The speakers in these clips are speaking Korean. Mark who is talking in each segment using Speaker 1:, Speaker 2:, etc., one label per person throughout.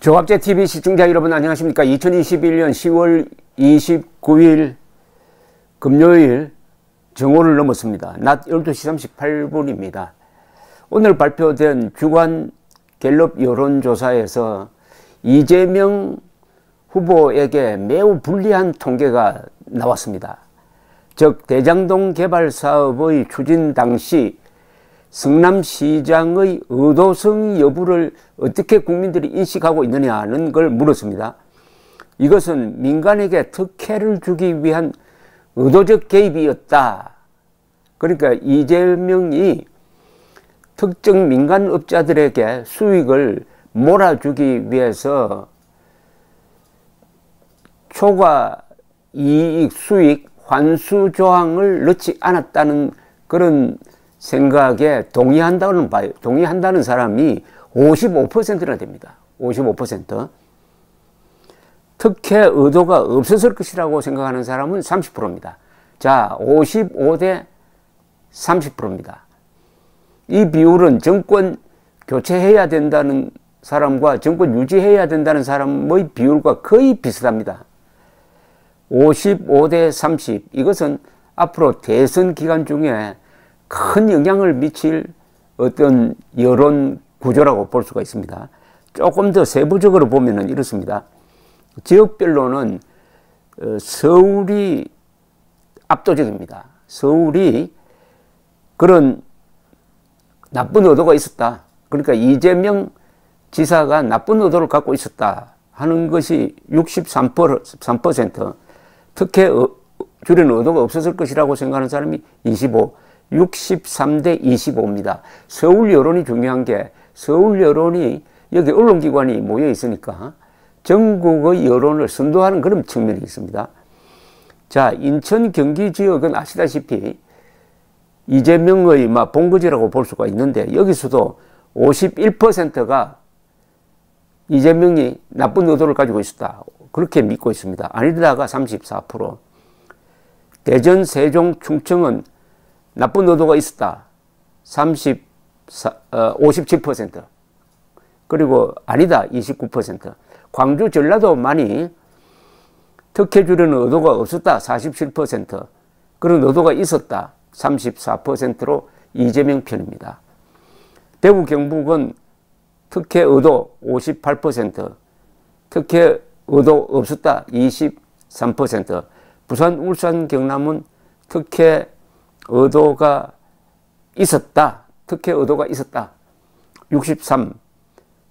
Speaker 1: 조합제TV 시청자 여러분 안녕하십니까. 2021년 10월 29일 금요일 정오를 넘었습니다. 낮 12시 38분입니다. 오늘 발표된 주간 갤럽 여론조사에서 이재명 후보에게 매우 불리한 통계가 나왔습니다. 즉 대장동 개발 사업의 추진 당시 성남시장의 의도성 여부를 어떻게 국민들이 인식하고 있느냐는 걸 물었습니다. 이것은 민간에게 특혜를 주기 위한 의도적 개입이었다. 그러니까 이재명이 특정 민간업자들에게 수익을 몰아주기 위해서 초과 이익 수익 환수 조항을 넣지 않았다는 그런 생각에 동의한다는 사람이 55%나 됩니다. 55%. 특혜 의도가 없었을 것이라고 생각하는 사람은 30%입니다. 자, 55대 30%입니다. 이 비율은 정권 교체해야 된다는 사람과 정권 유지해야 된다는 사람의 비율과 거의 비슷합니다. 55대 30. 이것은 앞으로 대선 기간 중에 큰 영향을 미칠 어떤 여론 구조라고 볼 수가 있습니다. 조금 더 세부적으로 보면은 이렇습니다. 지역별로는 서울이 압도적입니다. 서울이 그런 나쁜 의도가 있었다. 그러니까 이재명 지사가 나쁜 의도를 갖고 있었다 하는 것이 63%, 특혜 주려는 의도가 없었을 것이라고 생각하는 사람이 25%, 63대 25입니다. 서울 여론이 중요한 게 서울 여론이 여기 언론기관이 모여 있으니까 전국의 여론을 선도하는 그런 측면이 있습니다. 자, 인천 경기 지역은 아시다시피 이재명의 본거지라고 볼 수가 있는데 여기서도 51%가 이재명이 나쁜 의도를 가지고 있었다. 그렇게 믿고 있습니다. 아니다가 34%. 대전, 세종, 충청은 나쁜 의도가 있었다. 57%. 그리고 아니다. 29%. 광주, 전라도만이 특혜 주려는 의도가 없었다. 47%. 그런 의도가 있었다. 34%로 이재명 편입니다. 대구, 경북은 특혜 의도 58%. 특혜 의도 없었다. 23%. 부산, 울산, 경남은 특혜 의도가 있었다. 특혜 의도가 있었다. 63.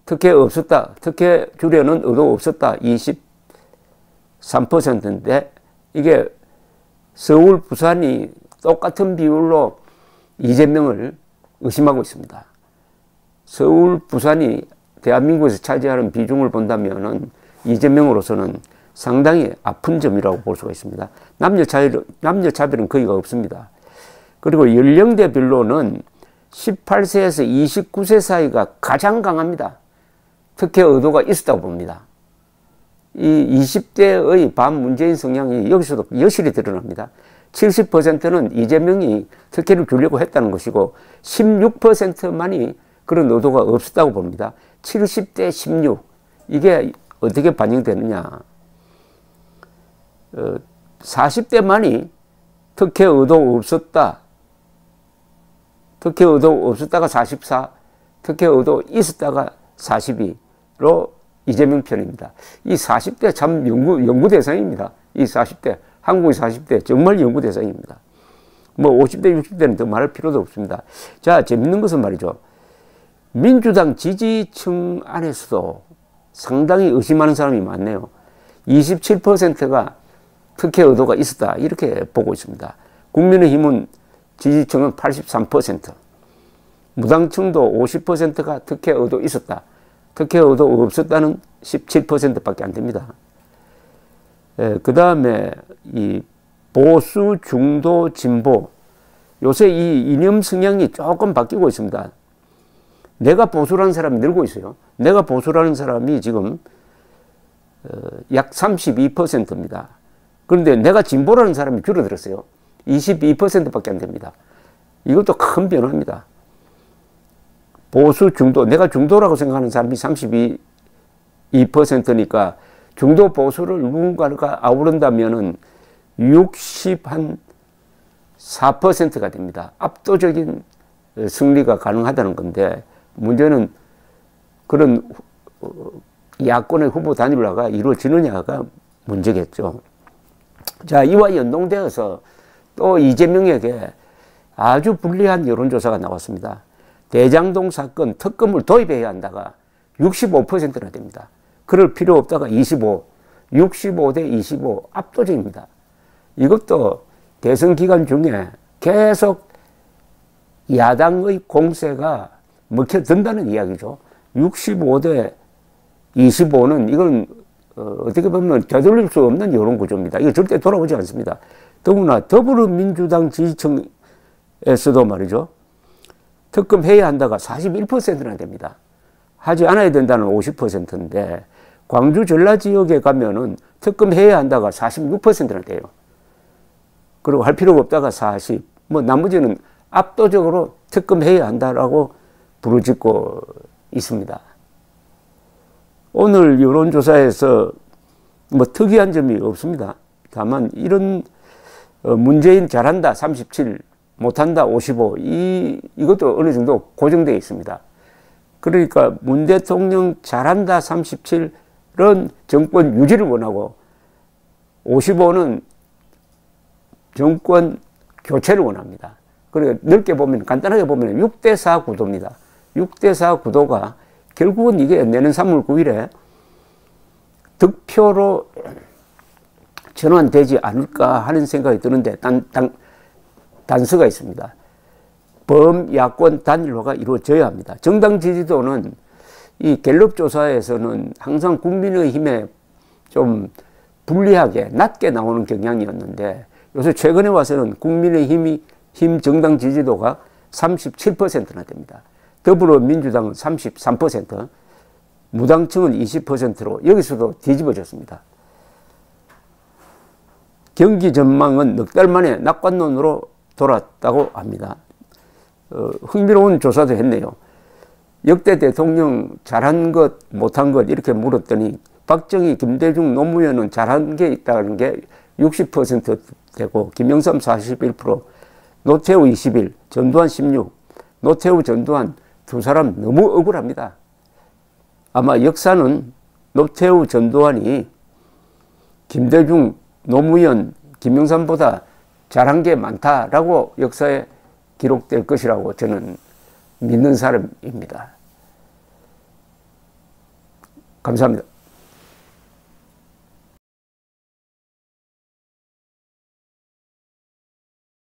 Speaker 1: 특혜 없었다. 특혜 주려는 의도 없었다. 23%인데 이게 서울, 부산이 똑같은 비율로 이재명을 의심하고 있습니다. 서울, 부산이 대한민국에서 차지하는 비중을 본다면은 이재명으로서는 상당히 아픈 점이라고 볼 수가 있습니다. 남녀차별은 거의가 없습니다. 그리고 연령대별로는 18세에서 29세 사이가 가장 강합니다. 특혜 의도가 있었다고 봅니다. 이 20대의 반문재인 성향이 여기서도 여실히 드러납니다. 70%는 이재명이 특혜를 주려고 했다는 것이고 16%만이 그런 의도가 없었다고 봅니다. 70대 16. 이게 어떻게 반영되느냐. 40대만이 특혜 의도 없었다. 특혜 의도 없었다가 44, 특혜 의도 있었다가 42로 이재명 편입니다. 이 40대 참 연구 대상입니다. 이 40대, 한국의 40대 정말 연구 대상입니다. 50대, 60대는 더 말할 필요도 없습니다. 자, 재밌는 것은 말이죠. 민주당 지지층 안에서도 상당히 의심하는 사람이 많네요. 27%가 특혜 의도가 있었다. 이렇게 보고 있습니다. 국민의힘은 지지층은 83%. 무당층도 50%가 특혜 의도 있었다. 특혜 의도 없었다는 17%밖에 안 됩니다. 그 다음에 이 보수, 중도, 진보. 요새 이 이념 성향이 조금 바뀌고 있습니다. 내가 보수라는 사람이 늘고 있어요. 내가 보수라는 사람이 지금 약 32%입니다. 그런데 내가 진보라는 사람이 줄어들었어요. 22%밖에 안 됩니다. 이것도 큰 변화입니다. 보수 중도, 내가 중도라고 생각하는 사람이 32%니까 중도 보수를 누군가가 아우른다면은 64%가 됩니다. 압도적인 승리가 가능하다는 건데, 문제는 그런 야권의 후보 단일화가 이루어지느냐가 문제겠죠. 자, 이와 연동되어서 또 이재명에게 아주 불리한 여론조사가 나왔습니다. 대장동 사건 특검을 도입해야 한다가 65%나 됩니다. 그럴 필요 없다가 65대 25 압도적입니다. 이것도 대선 기간 중에 계속 야당의 공세가 먹혀든다는 이야기죠. 65대 25는 이건 어떻게 보면 되돌릴 수 없는 여론 구조입니다. 이거 절대 돌아오지 않습니다. 더구나 더불어민주당 지지층에서도 말이죠. 특검 해야 한다가 41%나 됩니다. 하지 않아야 된다는 50%인데 광주 전라 지역에 가면은 특검 해야 한다가 46%나 돼요. 그리고 할 필요가 없다가 40, 뭐 나머지는 압도적으로 특검 해야 한다라고 부르짖고 있습니다. 오늘 여론조사에서 뭐 특이한 점이 없습니다. 다만 이런 문재인 잘한다 37, 못한다 55, 이것도 어느 정도 고정되어 있습니다. 그러니까 문 대통령 잘한다 37은 정권 유지를 원하고 55는 정권 교체를 원합니다. 그리고 넓게 보면, 간단하게 보면 6대4 구도입니다. 6대4 구도가 결국은 이게 내년 3월 9일에 득표로 전환되지 않을까 하는 생각이 드는데 단서가 있습니다. 범야권 단일화가 이루어져야 합니다. 정당 지지도는 이 갤럽 조사에서는 항상 국민의힘에 좀 불리하게 낮게 나오는 경향이었는데 요새 최근에 와서는 국민의힘 정당 지지도가 37%나 됩니다. 더불어민주당은 33%, 무당층은 20%로 여기서도 뒤집어졌습니다. 경기 전망은 넉 달 만에 낙관론으로 돌았다고 합니다. 흥미로운 조사도 했네요. 역대 대통령 잘한 것, 못한 것 이렇게 물었더니 박정희, 김대중, 노무현은 잘한 게 있다는 게 60% 되고 김영삼 41%, 노태우 21, 전두환 16, 노태우, 전두환 두 사람 너무 억울합니다. 아마 역사는 노태우, 전두환이 김대중, 노무현, 김영삼보다 잘한 게 많다라고 역사에 기록될 것이라고 저는 믿는 사람입니다. 감사합니다.